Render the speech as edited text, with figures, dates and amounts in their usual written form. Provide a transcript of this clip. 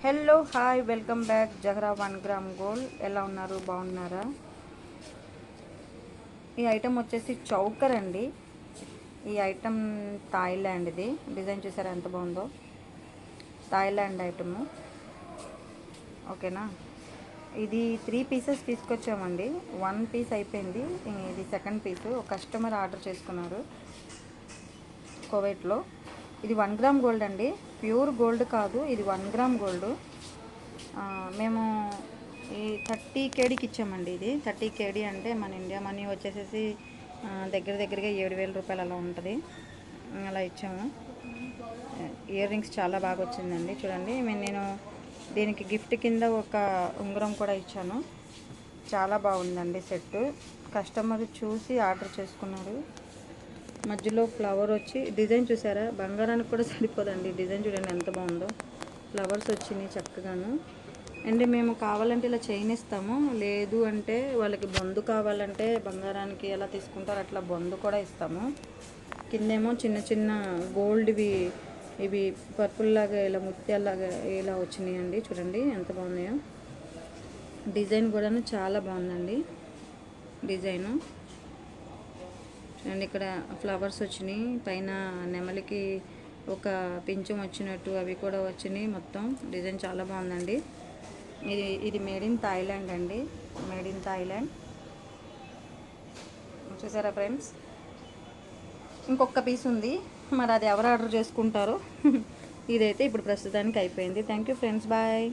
Hello hi welcome back Jahra 1 gram gold. ఎలా ఉన్నారు, బాగున్నారా? ఈ ఐటెం వచ్చేసి చౌకర్ అండి. ఈ ఐటెం థాయిలాండ్, ఇది డిజైన్ చూసారా ఎంత బాగుందో. థాయిలాండ్ ఐటము, ఓకేనా. ఇది 3 పీసెస్ తీసుకొచ్చామండి. 1 పీస్ అయిపోయింది, ఇది సెకండ్ పీసు. ఒక కస్టమర్ ఆర్డర్ చేసుకున్నారు కువైట్లో. ఇది 1 గ్రామ్ గోల్డ్ అండి, ప్యూర్ గోల్డ్ కాదు, ఇది 1 గ్రామ్ గోల్డ్. మేము ఈ 30 కేడీకి ఇచ్చామండి. ఇది 30 కేడీ అంటే మన ఇండియా మనీ వచ్చేసేసి దగ్గరగా 7,000 రూపాయలు అలా ఉంటుంది. అలా ఇచ్చాము. ఇయర్ రింగ్స్ చాలా బాగా వచ్చిందండి, చూడండి. నేను దీనికి గిఫ్ట్ కింద ఒక ఉంగరం కూడా ఇచ్చాను. చాలా బాగుందండి సెట్. కస్టమర్ చూసి ఆర్డర్ చేసుకున్నారు. మధ్యలో ఫ్లవర్ వచ్చి డిజైన్ చూసారా, బంగారానికి కూడా సరిపోదండి. డిజైన్ చూడండి ఎంత బాగుందో. ఫ్లవర్స్ వచ్చినాయి చక్కగాను. అండ్ మేము కావాలంటే ఇలా చైన్ ఇస్తాము, లేదు అంటే వాళ్ళకి బొందు కావాలంటే బంగారానికి ఎలా తీసుకుంటారో అట్లా బొందు కూడా ఇస్తాము. కిందేమో చిన్న చిన్న గోల్డ్వి, ఇవి పర్పుల్ లాగా ఇలా ముత్యాల్లాగా ఇలా వచ్చినాయండి. చూడండి ఎంత బాగున్నాయో. డిజైన్ కూడా చాలా బాగుందండి డిజైను. అండ్ ఇక్కడ ఫ్లవర్స్ వచ్చినాయి, పైన నెమలికి ఒక పింఛం వచ్చినట్టు అవి కూడా వచ్చినాయి. మొత్తం డిజైన్ చాలా బాగుందండి. ఇది మేడ్ ఇన్ థాయిలాండ్ అండి, మేడ్ ఇన్ థాయిలాండ్. చూసారా ఫ్రెండ్స్, ఇంకొక పీస్ ఉంది, మరి అది ఎవరు ఆర్డర్ చేసుకుంటారో. ఇదైతే ఇప్పుడు ప్రస్తుతానికి అయిపోయింది. Thank you friends, bye.